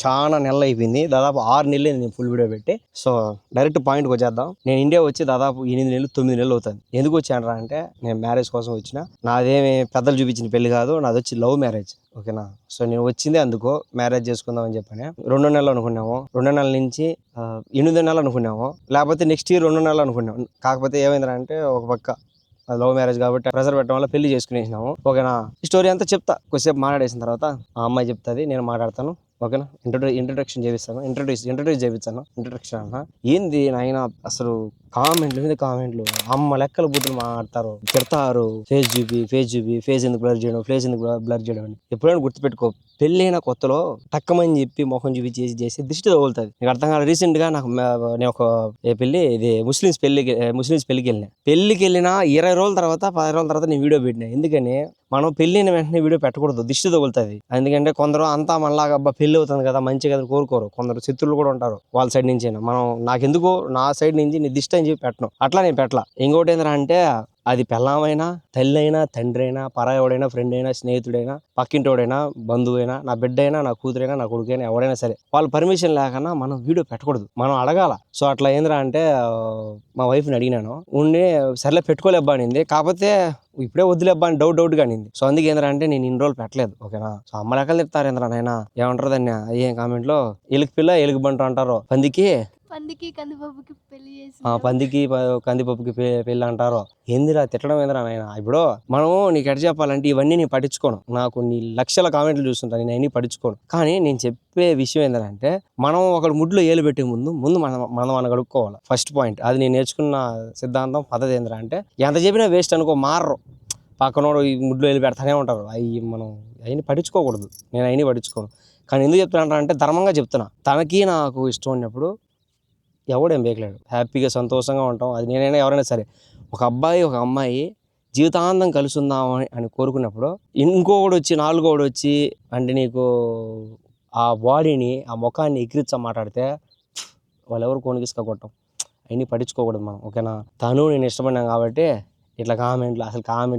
చాలా నెలలు అయిపోయింది, దాదాపు 6 నెలలు నేను ఫుల్ వీడియో పెట్టి. సో డైరెక్ట్ పాయింట్కి వచ్చేద్దాం. నేను ఇండియా వచ్చి దాదాపు 8 నెలలు 9 నెలలు అవుతుంది. ఎందుకు వచ్చానరా అంటే నేను మ్యారేజ్ కోసం వచ్చిన. నాదేమి పెద్దలు చూపించిన పెళ్లి కాదు, నాది వచ్చి లవ్ మ్యారేజ్. ఓకేనా. సో నేను వచ్చింది అందుకో మ్యారేజ్ చేసుకుందాం అని చెప్పని 2 నెలలు అనుకున్నాము. 2 నెలల నుంచి 8 నెలలు అనుకున్నాము, లేకపోతే నెక్స్ట్ ఇయర్ 2 నెలలు అనుకున్నాము. కాకపోతే ఏమైందిరా అంటే ఒక పక్క అది లవ్ మ్యారేజ్ కాబట్టి ప్రెషర్ పెట్టడం వల్ల పెళ్లి చేసుకునేసినాము. ఓకేనా. ఈ స్టోరీ అంతా చెప్తా, కొద్దిసేపు మాట్లాడేసిన తర్వాత ఆ అమ్మాయి చెప్తుంది, నేను మాట్లాడతాను. ఓకేనా. ఇంట్రొడక్షన్ చేపిస్తాను, ఇంట్రొడ్యూస్ చేపిస్తాను. ఇంట్రొడక్షన్ అన్న ఏంది నాయన, అసలు కామెంట్లు మీద కామెంట్లు, అమ్మ లెక్కల బూతులు మాట్లాడతారు, తిడతారు. ఫేస్ చూపి ఫేస్ ఎందుకు బ్లర్ చేయడం అని. ఎప్పుడైనా గుర్తుపెట్టుకో, పెళ్ళైన కొత్తలో టక్కమని చెప్పి మొహం చూపి చేసి దిష్టి తగులుతుంది. నీకు అర్థం కాదు. రీసెంట్ గా నాకు నేను ఒక పెళ్లి, ఇది ముస్లిమ్స్ పెళ్లికి వెళ్ళిన 20 రోజుల తర్వాత 10 రోజుల తర్వాత నేను వీడియో పెట్టినా. ఎందుకని మనం పెళ్ళైన వెంటనే వీడియో పెట్టకూడదు, దిష్టి తగులుతుంది. ఎందుకంటే కొందరు అంతా మనలాగా అబ్బా పెళ్లి అవుతుంది కదా మంచిగా కోరుకోరు, కొందరు శత్రువులు కూడా ఉంటారు వాళ్ళ సైడ్ నుంచి. మనం నాకెందుకో నా సైడ్ నుంచి నీ దిష్టి అని చెప్పి పెట్టను, అట్లా నేను పెట్టలా. ఇంకోటి ఏంటంటే అంటే అది పెళ్ళామైనా, తల్లి అయినా, తండ్రి అయినా, పరాయవాడైనా, ఫ్రెండ్ అయినా, స్నేహితుడైనా, పక్కింటోడైనా, బంధువైనా, నా బిడ్డ అయినా, నా కూతురైనా, నా కొడుకైనా, ఎవరైనా సరే వాళ్ళ పర్మిషన్ లేకుండా మనం వీడియో పెట్టకూడదు, మనం అడగాల. సో అట్లా ఏంద్రా అంటే మా వైఫ్ని అడిగినాను, ఉండి సర్లే పెట్టుకోలేబ్బా అనింది. కాకపోతే ఇప్పుడే వద్దులేబ్బా అని డౌట్ కానింది. సో అందుకే ఏంద్రా అంటే నేను ఇన్ని రోజులు పెట్టలేదు. ఓకేనా. సో అమ్మ లెక్కలు చెప్తారు ఏంద్రా నాయన, ఏమంటారు దాన్ని ఏం కామెంట్ లో, ఎలుగు పిల్ల ఎలుగు బంట అంటారు, పందికి కందిపప్పుకి పెళ్లి చేసి పందికి కందిపప్పుకి పెళ్ళి అంటారు. ఏందిరా తిట్టడం ఏందిరా నాయన. ఇప్పుడు మనము నీకు ఎట్లా చెప్పాలంటే ఇవన్నీ నేను పట్టించుకోను, నాకు నీ లక్షల కామెంట్లు చూస్తుంటాను, నేను అన్ని పట్టించుకోను. కానీ నేను చెప్పే విషయం ఏంటంటే మనం ఒకటి ముడ్లో ఏలు పెట్టే ముందు మనం అడుక్కోవాలి. ఫస్ట్ పాయింట్ అది నేను నేర్చుకున్న సిద్ధాంతం పద్ధతి ఏందిరా అంటే, ఎంత చెప్పినా వేస్ట్ అనుకో, మారరు. పక్కనోడు ఈ ముడ్లో ఏలు పెడతానే ఉంటారు. మనం అవన్నీ పట్టించుకోకూడదు, నేను అవన్నీ పట్టించుకోను. కానీ ఎందుకు చెప్తున్నా అంటే ధర్మంగా చెప్తున్నా. తనకి నాకు ఇష్టం ఉన్నప్పుడు ఎవడేం బేకలేడు, హ్యాపీగా సంతోషంగా ఉంటాం. అది నేనైనా ఎవరైనా సరే. ఒక అబ్బాయి ఒక అమ్మాయి జీవితాంతం కలిసి ఉందామని అని కోరుకున్నప్పుడు ఇంకొకడు వచ్చి నాలుగోడు వచ్చి అంటే నీకు ఆ బాడీని ఆ ముఖాన్ని ఎగిరిచ్చా మాట్లాడితే వాళ్ళు ఎవరు కొనికిసుకోగొట్టం. అవన్నీ పట్టించుకోకూడదు మనం. ఓకేనా. తను నేను ఇష్టపడినాను కాబట్టి ఇట్లా కామెంట్లు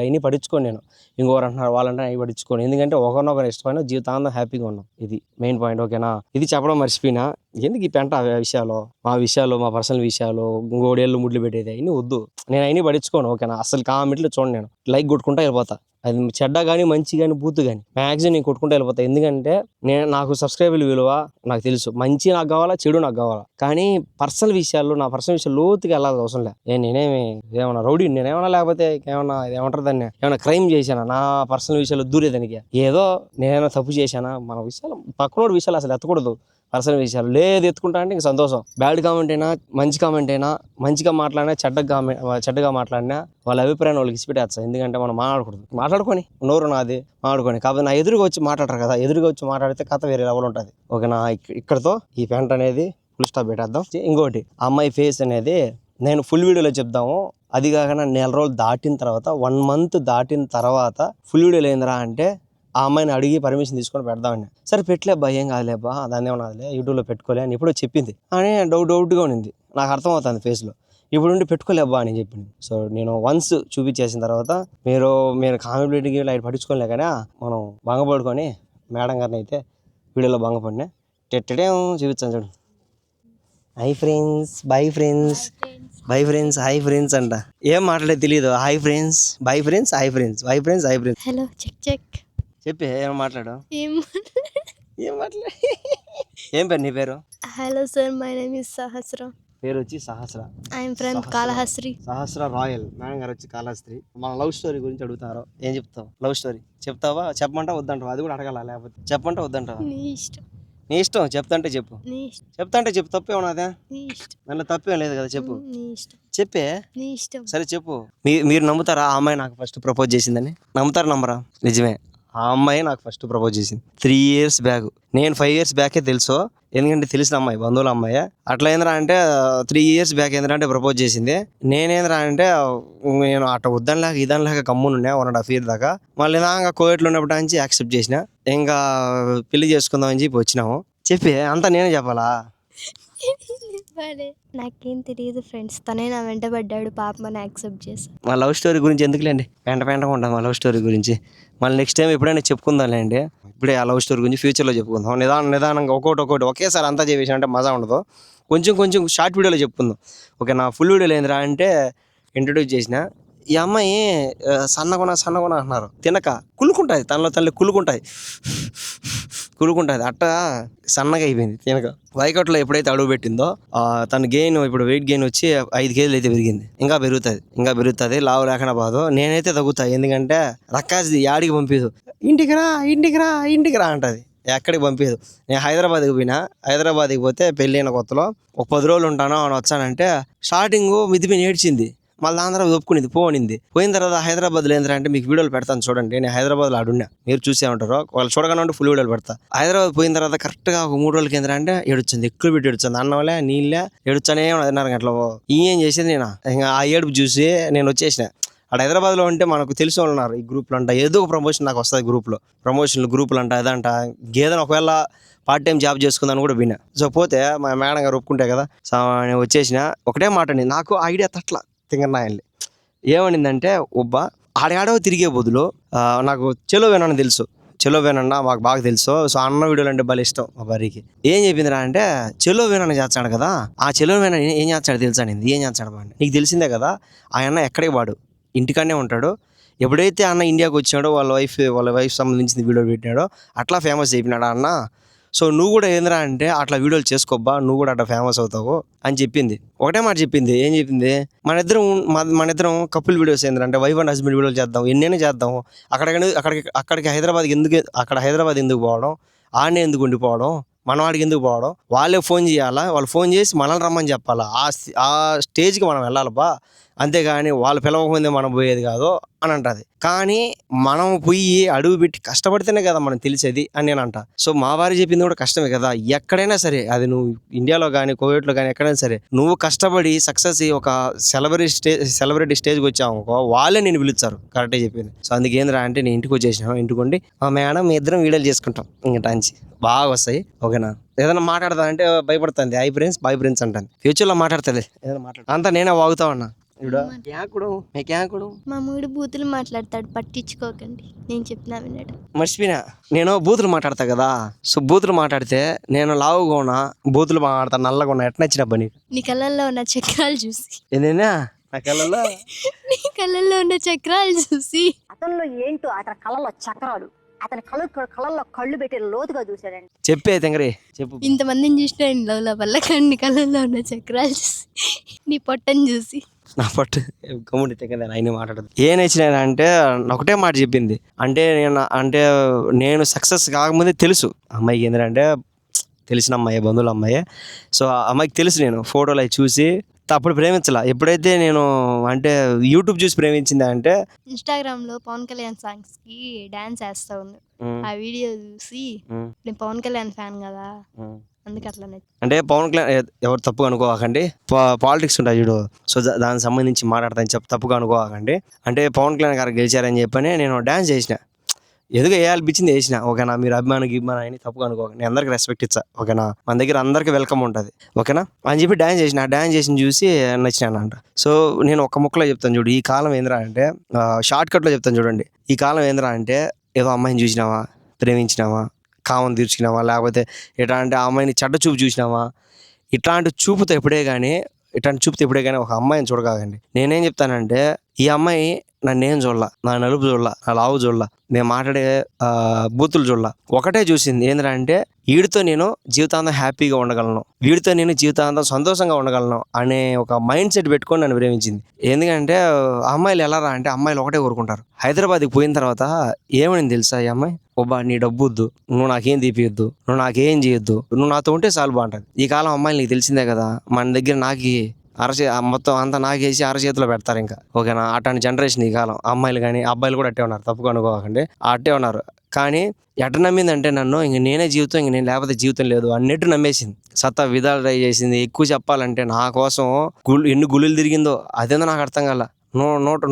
అవన్నీ పట్టించుకోను నేను. ఇంకొకరు అంటున్నారు వాళ్ళంటే అవి పట్టించుకోను. ఎందుకంటే ఒకరినొకరు ఇష్టమైన జీవితాంతం హ్యాపీగా ఉన్నాం, ఇది మెయిన్ పాయింట్. ఓకేనా. ఇది చెప్పడం మర్చిపోయినా. ఎందుకు ఈ పెంట విషయాలు, మా పర్సనల్ విషయాలు, ఇంకోడేళ్ళు ముడ్లు పెట్టేది అవన్నీ వద్దు, నేను అవన్నీ పట్టించుకోను. ఓకేనా. అసలు కామెంట్లు చూడండి, నేను లైక్ కొట్టుకుంటా వెళ్ళిపోతా. అది చెడ్డ కానీ మంచి కానీ బూత్ కానీ మ్యాక్సిమం నేను కొట్టుకుంటూ వెళ్ళిపోతా. ఎందుకంటే నాకు సబ్స్క్రైబర్ల విలువ నాకు తెలుసు. మంచి నాకు కావాలా, చెడు నాకు కావాలా. కానీ నా పర్సనల్ విషయాలు లోతుగా వెళ్ళాల్సిన అవసరం లేదు. నేనేమి ఏమన్నా రౌడీ నేనేమన్నా, లేకపోతే ఏమన్నా ఏమంటారు దాన్ని, ఏమన్నా క్రైమ్ చేశానా నా పర్సనల్ విషయాలు దూరేదానికి? ఏదో నేనేమన్నా తప్పు చేశానా? మన విషయాలు పక్కనోడి విషయాలు అసలు ఎత్తకూడదు. పర్సనల్ విషయాలు లేదు ఎత్తుకుంటా అంటే ఇంక సంతోషం. బ్యాడ్ కామెంట్ అయినా మంచి కామెంట్ అయినా, మంచిగా మాట్లాడినా చెడ్డగా మాట్లాడినా వాళ్ళ అభిప్రాయాన్ని వాళ్ళకి ఇచ్చిపెట్టేస్తా. ఎందుకంటే మనం మాట్లాడుకొని నోరు నాది మాట్లాడుకొని. కాకపోతే నా ఎదురుగా వచ్చి మాట్లాడరు కదా, ఎదురుగా వచ్చి మాట్లాడితే కథ వేరే లెవెల్ ఉంటుంది. ఓకేనా. ఇక్కడతో ఈ పెంట అనేది ఫుల్ స్టాప్ పెట్టేద్దాం. ఇంకోటి అమ్మాయి ఫేస్ అనేది నేను ఫుల్ వీడియోలో చెప్దాము. అది కాకుండా 1 నెల రోజులు దాటిన తర్వాత 1 మంత్ దాటిన తర్వాత ఫుల్ వీడియోలో ఏందిరా అంటే ఆ అమ్మాయిని అడిగి పర్మిషన్ తీసుకొని పెడదామని. సరే పెట్టలేబ్బా, ఏం కాదులేబ్బా, దాన్ని ఏమన్నా కాదులే, యూట్యూబ్లో పెట్టుకోలే అని ఇప్పుడు చెప్పింది. అని డౌట్గా ఉన్నింది, నాకు అర్థమవుతుంది ఫేస్లో. ఇప్పుడు నుండి పెట్టుకోలేబ్బా అని చెప్పింది. సో నేను వన్స్ చూపించేసిన తర్వాత మీరు కామెంట్కి లైట్ పట్టించుకోలే కానీ మనం భంగపడుకొని మేడం గారిని అయితే వీడియోలో భంగపడినా టెట్టడే చూపించాను చూడు. హై ఫ్రెండ్స్, హాయ్ ఫ్రెండ్స్ అంట. ఏం మాట్లాడే తెలియదు. Hi friends, bye friends, hi friends, hello check చెప్పి ఏం మాట్లాడు. ఏం పేరు నీ పేరు? Hello sir, my name is Sahasra. పేరు వచ్చి Sahasra. I'm from Kalahasti. Sahasra Royal. Madam గారు వచ్చి కాళహస్త్రి. మన లవ్ స్టోరీ గురించి అడుగుతారు, ఏం చెప్తావు? లవ్ స్టోరీ చెప్తావా? చెప్పమంటా వద్దంటావా? అది కూడా అడగాల, లేకపోతే చెప్పమంటా వద్దంటావా? నీ ఇష్టం. చెప్తాంటే చెప్పు. తప్పేమన్నా అదే? నన్ను తప్పేం లేదు కదా, చెప్పు. చెప్పే. సరే చెప్పు. మీరు నమ్ముతారా ఆ అమ్మాయి నాకు ఫస్ట్ ప్రపోజ్ చేసిందని? నమ్ముతారా నమ్మరా? నిజమే, ఆ అమ్మాయి నాకు ఫస్ట్ ప్రపోజ్ చేసింది 3 years బ్యాక్. నేను 5 years బ్యాకే తెలుసు, ఎందుకంటే తెలిసిన అమ్మాయి, బంధువుల అమ్మాయి. అట్లా ఏంద్రా అంటే 3 years బ్యాక్ ఏంద్రంటే ప్రపోజ్ చేసింది. నేనేంద్రా అంటే నేను అట్లా వద్దనిలాగా ఇదనిలాగా గమ్మునున్నా 1.5 years దాకా. మళ్ళీ ఇంకా కోవిడ్లో ఉన్నప్పటి నుంచి యాక్సెప్ట్ చేసిన. ఇంకా పెళ్లి చేసుకుందాం అని చెప్పి వచ్చినాము. చెప్పి అంతా నేనే చెప్పాలా? నాకేం తెలియదు ఫ్రెండ్స్, తనే నా వెంట పడ్డాడు, పాపమని యాక్సెప్ట్ చేశాను. మా లవ్ స్టోరీ గురించి ఎందుకులేండి, పెంటగా ఉంటాం మా లవ్ స్టోరీ గురించి. మళ్ళీ నెక్స్ట్ టైం ఎప్పుడైనా చెప్పుకుందాంలేండి. ఇప్పుడే ఆ లవ్ స్టోరీ గురించి ఫ్యూచర్లో చెప్పుకుందాం. నిదానంగా ఒక్కొక్కటి ఒకేసారి అంతా చేసేసి అంటే మజా ఉండదు. కొంచెం షార్ట్ వీడియోలో చెప్పుకుందాం. ఓకే, నా ఫుల్ వీడియోలో ఏందిరా అంటే ఇంట్రడ్యూస్ చేసిన ఈ అమ్మాయి సన్నగుణ అంటున్నారు. తినక కులుకుంటుంది, తనలో తల్లి కులుకుంటుంది అట్టా సన్నగా అయిపోయింది తినక. వైకట్లో ఎప్పుడైతే అడుగు పెట్టిందో తన గెయిన్ ఇప్పుడు వెయిట్ గెయిన్ వచ్చి 5 కేజీలు అయితే పెరిగింది. ఇంకా పెరుగుతుంది. లావు లేకుండా బాదు. నేనైతే తగ్గుతా, ఎందుకంటే రక్కాసి యాడికి పంపిదు. ఇంటికి రా అంటది. ఎక్కడికి పంపించదు. నేను హైదరాబాద్కి పోతే పెళ్ళైన కొత్తలో ఒక 10 రోజులు ఉంటాను అని వచ్చానంటే స్టార్టింగ్ మిదిపి నేర్చింది. మళ్ళీ ఆంధ్ర ఒప్పుకునేది పోయిన తర్వాత హైదరాబాద్లో ఏంటంటే మీకు వీడియోలు పెడతాను చూడండి. నేను హైదరాబాద్లో ఆడున్నా, మీరు చూసే ఉంటారు. వాళ్ళు చూడగానే ఫుల్ వీడియోలు పెడతా. హైదరాబాద్ పోయిన తర్వాత కరెక్ట్గా ఒక 3 రోజులకి ఏంటంటే ఏడుచుంది, ఎక్కువ పెట్టి ఏడుచుంది. అన్నంలే నీళ్ళే ఏడుచానే 10:30 గంటల. ఏం చేసేది నేను ఇంకా ఆ ఏడుపు చూసి నేను వచ్చేసిన. అక్కడ హైదరాబాద్లో ఉంటే మనకు తెలిసిన వాళ్ళు ఉన్నారు. ఈ గ్రూప్లో అంట ఏదో ఒక ప్రమోషన్ నాకు వస్తుంది. గ్రూపులు అంట అదంట గేదెను ఒకవేళ పార్ట్ టైం జాబ్ చేసుకుందాను కూడా విన్నా. సో పోతే మా మేడం గారు ఒప్పుకుంటే కదా. సో నేను వచ్చేసిన. ఒకటే మాట అండి, నాకు ఐడియా తట్ల తింగన్నాయల్ని ఏమనిందంటే ఆడాడో తిరిగే బదులు నాకు చెలో వేనని తెలుసు. చెలో వేనన్న మాకు బాగా తెలుసు. సో అన్న వీడియోలు అంటే భలే ఇష్టం మా భార్యకి. ఏం చెప్పిందిరా అంటే చెలో వేనన్న చేస్తాడు కదా, ఆ చెలో వేన ఏం చేస్తాడు తెలుసా? ఏం చేస్తాడు బాగా నీకు తెలిసిందే కదా. ఆ అన్న ఎక్కడికి వాడు ఇంటికాడనే ఉంటాడు. ఎప్పుడైతే అన్న ఇండియాకి వచ్చినాడో వాళ్ళ వైఫ్ సంబంధించిన వీడియో పెట్టినాడో అట్లా ఫేమస్ అయిపోయినాడు అన్న. సో నువ్వు కూడా ఏంద్రా అంటే అట్లా వీడియోలు చేసుకోబ్బా, నువ్వు కూడా అట్లా ఫేమస్ అవుతావు అని చెప్పింది. ఒకటే మాట చెప్పింది. ఏం చెప్పింది? మన ఇద్దరం కపుల్ వీడియోస్ ఏంటంటే వైఫ్ అండ్ హస్బెండ్ వీడియోలు చేద్దాం, ఎన్నైనా చేద్దాం. అక్కడికి హైదరాబాద్ ఎందుకు పోవడం, ఆడనే ఎందుకు ఉండిపోవడం, మన వాడికి ఎందుకు పోవడం? వాళ్ళే ఫోన్ చేయాలా, వాళ్ళు ఫోన్ చేసి మనల్ని రమ్మని చెప్పాలా. ఆ స్టేజ్కి మనం వెళ్ళాలబ్బా, అంతేగాని వాళ్ళు పిలవకముందే మనం పోయేది కాదు అని అంటది. కానీ మనం పోయి అడుగు పెట్టి కష్టపడితేనే కదా మనం తెలిసేది అని నేను అంట. సో మా భార్య చెప్పింది కూడా కష్టమే కదా. ఎక్కడైనా సరే, అది నువ్వు ఇండియాలో కానీ కువైట్లో కానీ ఎక్కడైనా సరే, నువ్వు కష్టపడి సక్సెస్ అయ్యి ఒక సెలబ్రిటీ స్టేజ్కి వచ్చావు వాళ్ళే నేను పిలుస్తారు. కరెక్టే చెప్పింది. సో అందుకే ఏంద్రా అంటే నేను ఇంటికి వచ్చేసినా. ఇంటికి ఉండి మేడం మీ ఇద్దరం వీడియోలు చేసుకుంటాం, ఇంకా టాంచి బాగా వస్తాయి. ఓకేనా? ఏదైనా మాట్లాడతా అంటే భయపడుతుంది. బాయ్ ఫ్రెండ్స్ అంటాను. ఫ్యూచర్లో మాట్లాడుతుంది ఏదైనా అంతా నేనే వాగుతా ఉన్నా. మా మూడు బూతులు మాట్లాడతాడు, పట్టించుకోకండి. నేను చెప్పినా విన్నాడు. మర్చిపోయినా, నేను బూతులు మాట్లాడతా కదా. సో బూతులు మాట్లాడితే నేను లావుగా ఉన్నా, బూతులు మాట్లాడతా నల్లగా ఉన్నా. ఎట్లా నచ్చిన పని నీ కళ్ళల్లో ఉన్న చక్రాలు చూసి ఏదైనా నా కళ్ళల్లో నీ కళ్ళల్లో ఉన్న చక్రాలు చూసి అతనిలో ఏంటో అతని కళ్ళలో చక్రాలు, అతని కళ్ళల్లో కళ్ళు పెట్టి లోతుగా చూశాడండి. చెప్పే తెంగరే చెప్పు. ఇంతమందిని చూసిన లవ్ వల్ల నీ కళ్ళల్లో ఉన్న చక్రాలు చూసి, నీ పొట్టని చూసి నా పట్టు గమ్ముడి తెగదా ఆయన మాట్లాడదు. ఏం నచ్చినాయంటే ఒకటే మాట చెప్పింది. నేను సక్సెస్ కాకముందే తెలుసు అమ్మాయికి ఏంటంటే, తెలిసిన అమ్మాయి, బంధువుల అమ్మాయి. సో ఆ అమ్మాయికి తెలుసు నేను ఫోటోలు అవి చూసి. అప్పుడు ప్రేమించాల. ఎప్పుడైతే నేను యూట్యూబ్ చూసి ప్రేమించింది అంటే ఇన్స్టాగ్రామ్లో పవన్ కళ్యాణ్ సాంగ్స్కి డాన్స్ వేస్తా ఉంది. ఆ వీడియో చూసి నేను పవన్ కళ్యాణ్ ఫ్యాన్ కదా, అందుకే అట్లా అంటే పవన్ కళ్యాణ్ ఎవరు తప్పుగా అనుకోకండి. పాలిటిక్స్ ఉంటాయి చూడు, సో దానికి సంబంధించి మాట్లాడతాను తప్పుగా అనుకోకండి. అంటే పవన్ కళ్యాణ్ గారు గెలిచారని చెప్పని నేను డ్యాన్స్ చేసిన. ఎదుగు వేయాలనిపించింది వేసిన. ఓకేనా? మీరు అభిమానం అని తప్పుగా అనుకోకండి. నేను అందరికి రెస్పెక్ట్ ఇచ్చా. ఓకేనా? మన దగ్గర అందరికి వెల్కమ్ ఉంటుంది. ఓకేనా అని చెప్పి డ్యాన్స్ చేసిన. ఆ డ్యాన్స్ చేసి చూసి నచ్చినానంట. సో నేను ఒక ముక్కలో చెప్తాను చూడు. ఈ కాలం ఏంద్రా అంటే షార్ట్ కట్లో చెప్తాను చూడండి. ఈ కాలం ఏంద్రా అంటే ఏదో అమ్మాయిని చూసినావా, ప్రేమించినావా, కామం తీర్చుకున్నావా, లేకపోతే ఎట్లా అంటే ఆ అమ్మాయిని చెడ్డ చూపు చూసినావా, ఇట్లాంటి చూపుతో ఎప్పుడే కానీ ఒక అమ్మాయిని చూడకాకండి. నేనేం చెప్తానంటే ఈ అమ్మాయి నన్నేం చూడలా, నా నలుపు చూడలా, నా లావు చూడలా, నేను మాట్లాడే బూతులు చూడలా. ఒకటే చూసింది ఏంటంటే వీడితో నేను జీవితాంతం హ్యాపీగా ఉండగలను, వీడితో నేను జీవితాంతం సంతోషంగా ఉండగలను అనే ఒక మైండ్ సెట్ పెట్టుకొని నన్ను ప్రేమించింది. ఎందుకంటే అమ్మాయిలు ఎలా రా అంటే అమ్మాయిలు ఒకటే కోరుకుంటారు. హైదరాబాద్కి పోయిన తర్వాత ఏమని తెలుసా ఈ అమ్మాయి? నీ డబ్బు వద్దు, నువ్వు నాకేం తీపియొద్దు, నువ్వు నాకేం చేయొద్దు, నువ్వు నాతో ఉంటే చాలు బాగుంటుంది. ఈ కాలం అమ్మాయిలు నీకు తెలిసిందే కదా, మన దగ్గర మొత్తం అంతా నాకేసి అరచేతిలో పెడతారు ఇంకా. ఓకేనా? అట్లాంటి జనరేషన్ ఈ కాలం. అమ్మాయిలు కానీ అబ్బాయిలు కూడా అట్టే ఉన్నారు, తప్పుగా అనుకోకండి, అట్టే ఉన్నారు. కానీ ఎట్ట నమ్మిందంటే నన్ను ఇంక నేనే జీవితం, ఇంక నేను లేకపోతే జీవితం లేదు అన్నట్టు నమ్మేసింది. విధాలు ట్రై చేసింది. ఎక్కువ చెప్పాలంటే నా కోసం ఎన్ని గుళ్ళు తిరిగిందో అదేందో నాకు అర్థం కాల.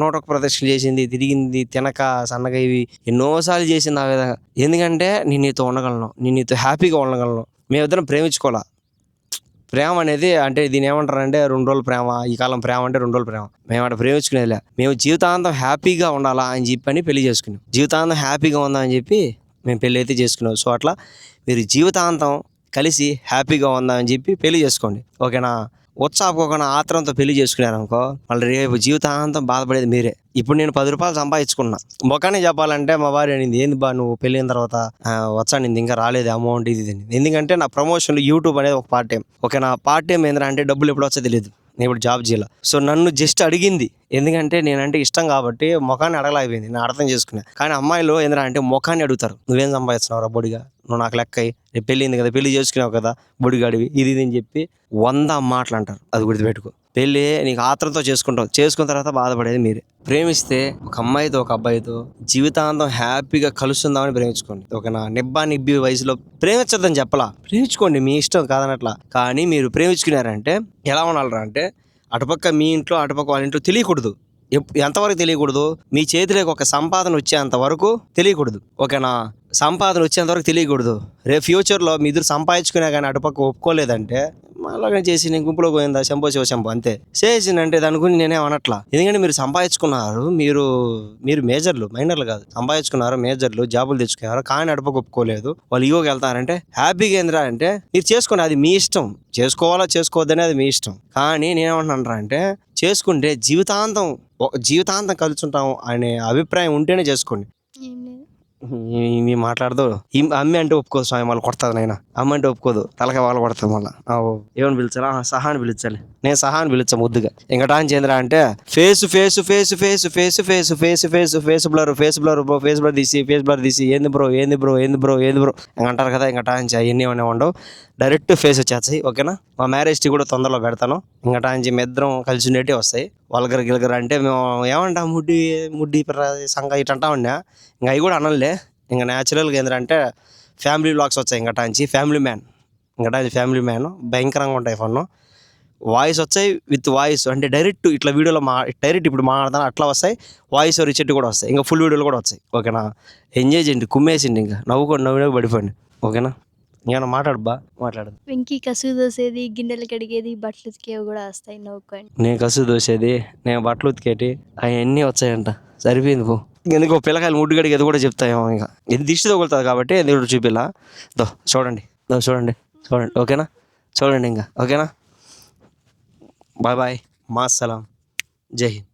నూట ప్రదర్శన చేసింది, తిరిగింది, తినక సన్నగా ఇవి ఎన్నోసార్లు చేసింది ఆ విధంగా. ఎందుకంటే నేను నీతో ఉండగలను, నేను నీతో హ్యాపీగా ఉండగలను. మేమిద్దరం ప్రేమ అనేది అంటే దీని ఏమంటారంటే 2 రోజుల ప్రేమ, ఈ కాలం ప్రేమ అంటే 2 రోజుల ప్రేమ. మేము అక్కడ ప్రేమించుకునేదిలే, మేము జీవితాంతం హ్యాపీగా ఉండాలా అని చెప్పని పెళ్లి చేసుకున్నాం. జీవితాంతం హ్యాపీగా ఉందా అని చెప్పి మేము పెళ్ళి అయితే చేసుకున్నాం. సో అట్లా మీరు జీవితాంతం కలిసి హ్యాపీగా ఉందా అని చెప్పి పెళ్లి చేసుకోండి, ఓకేనా? ఉత్సాహపోకుండా ఆత్రంతో పెళ్లి చేసుకున్నారనుకో మళ్ళీ రేపు జీవితాంతం బాధపడేది మీరే. ఇప్పుడు నేను 10 రూపాయలు సంపాదించుకున్నా, మొక్కనే చెప్పాలంటే మా భార్య అనింది, ఏంది బా నువ్వు పెళ్ళిన తర్వాత వచ్చానింది ఇంకా రాలేదు అమౌంట్ ఇది ఇది. ఎందుకంటే నా ప్రమోషన్ యూట్యూబ్ అనేది ఒక పార్ట్ టైం, ఓకే? నా పార్ట్ టైం ఏంటంటే అంటే డబ్బులు ఎప్పుడు వచ్చా తెలియదు, నేను ఇప్పుడు జాబ్ చేయాలి. సో నన్ను జస్ట్ అడిగింది, ఎందుకంటే నేనంటే ఇష్టం కాబట్టి ముఖాన్ని అడగలేకపోయింది, నేను అర్థం చేసుకున్నా. కానీ అమ్మాయిలు ఏంటంటే అంటే ముఖాన్ని అడుగుతారు, నువ్వేం సంపాదిస్తున్నావు రా బొడిగా, నువ్వు నాకు లెక్క అయ్యి, రేపు పెళ్ళింది కదా, పెళ్లి చేసుకున్నావు కదా బొడిగాడివి, ఇది ఇది అని చెప్పి 100 మాటలు అంటారు. అది గుర్తుపెట్టుకో. పెళ్ళి నీకు ఆత్రంతో చేసుకుంటావు, చేసుకున్న తర్వాత బాధపడేది మీరే. ప్రేమిస్తే ఒక అమ్మాయితో ఒక అబ్బాయితో జీవితాంతం హ్యాపీగా కలుస్తుందామని ప్రేమించుకోండి, ఓకేనా? నిబ్బి వయసులో ప్రేమించద్దని చెప్పలా, ప్రేమించుకోండి మీ ఇష్టం కాదనట్లా. కానీ మీరు ప్రేమించుకున్నారంటే ఎలా ఉండాలరా అంటే అటుపక్క మీ ఇంట్లో అటుపక్క వాళ్ళ ఇంట్లో తెలియకూడదు. ఎంతవరకు తెలియకూడదు? మీ చేతిలోకి ఒక సంపాదన వచ్చేంత వరకు తెలియకూడదు, ఓకేనా? సంపాదన వచ్చేంత వరకు తెలియకూడదు. రేపు ఫ్యూచర్లో మీ ఇద్దరు సంపాదించుకునే కానీ అటుపక్క ఒప్పుకోలేదంటే అలాగే చేసి నేను గుంపులో పోయిందా శంభో శివ శంభో అంతే చేసిందంటే దాని గురించి నేనేమనట్లా. ఎందుకంటే మీరు సంపాదించుకున్నారు, మీరు మేజర్లు, మైనర్లు కాదు, సంపాదించుకున్నారు, మేజర్లు, జాబులు తెచ్చుకున్నారు, కానీ అటుపక్క ఒప్పుకోలేదు, వాళ్ళు ఈగోకి వెళ్తారంటే హ్యాపీగా ఏందిరా అంటే మీరు చేసుకోండి, అది మీ ఇష్టం, చేసుకోవాలా చేసుకోవద్దని అది మీ ఇష్టం. కానీ నేనేమంటున్నాను అంటే చేసుకుంటే జీవితాంతం కలుసుంటాం అనే అభిప్రాయం ఉంటేనే చేసుకోండి. ఏం లేదు. మీ మాట్లాడదు అమ్మ అంటే ఒప్పుకోదు స్వామి, మళ్ళీ కొడుతుంది నాయన. అమ్మ అంటే ఒప్పుకోదు, తలకాయ వాళ్ళు కొడుతుంది మళ్ళీ. ఏమని పిలిచాలా? సహాని పిలిచాలి. నేను సహాని పిలిచా ముద్దుగా. ఇంకటాన్ చేంద్రా అంటే ఫేస్ బ్లర్ తీసి ఏంది బ్రో ఇంకంటారు కదా. ఇంకటాన్ అవన్నీ ఉండవు, డైరెక్ట్ ఫేస్ వచ్చేస్తాయి, ఓకేనా? మా మ్యారేజ్ టీ కూడా తొందరలో పెడతాను. ఇంకటాంచి మెద్దరం కలిసి ఉండేటి వస్తాయి. వల్గర్ గిల్గర్ అంటే మేము ఏమంటాం, ముడ్డి సంగ ఇటు అంటా ఉన్నా, ఇంకా అవి కూడా అనలే. ఇంకా న్యాచురల్గా ఏంటంటే ఫ్యామిలీ వ్లాగ్స్ వచ్చాయి. ఇంకటాంచి ఫ్యామిలీ మ్యాన్ భయంకరంగా ఉంటాయి. ఫన్ వాయిస్ వచ్చాయి, విత్ వాయిస్ అంటే డైరెక్ట్ ఇట్లా వీడియోలో డైరెక్ట్ ఇప్పుడు మాట్లాడతాను అట్లా వస్తాయి. వాయిస్ రిచెట్ కూడా వస్తాయి, ఇంకా ఫుల్ వీడియోలు కూడా వచ్చాయి, ఓకేనా? ఎంజాయ్ చేయండి, కుమ్మేసిండి, ఇంకా నవ్వుకొని పడిపోండి, ఓకేనా? ఇంకా మాట్లాడదు. వెంకీ కసుగు దోసేది, గిన్నెలు కడిగేది, బట్టలు ఉతికేవి కూడా వస్తాయి, నవ్వుకోండి. నేను కసు దోసేది, నేను బట్టలు ఉతికేటి అవన్నీ వచ్చాయంట. సరిపోయింది పో. ఎందుకో పిల్లకాయలు ముడ్డు గడికి అది కూడా చెప్తాయేమో. ఇంకా ఇది దిష్టి తగులుతుంది కాబట్టి ఎందుకు చూపిలా. చూడండి, ఓకేనా? చూడండి ఇంకా, ఓకేనా? బాయ్, మా సలాం, జై హింద్.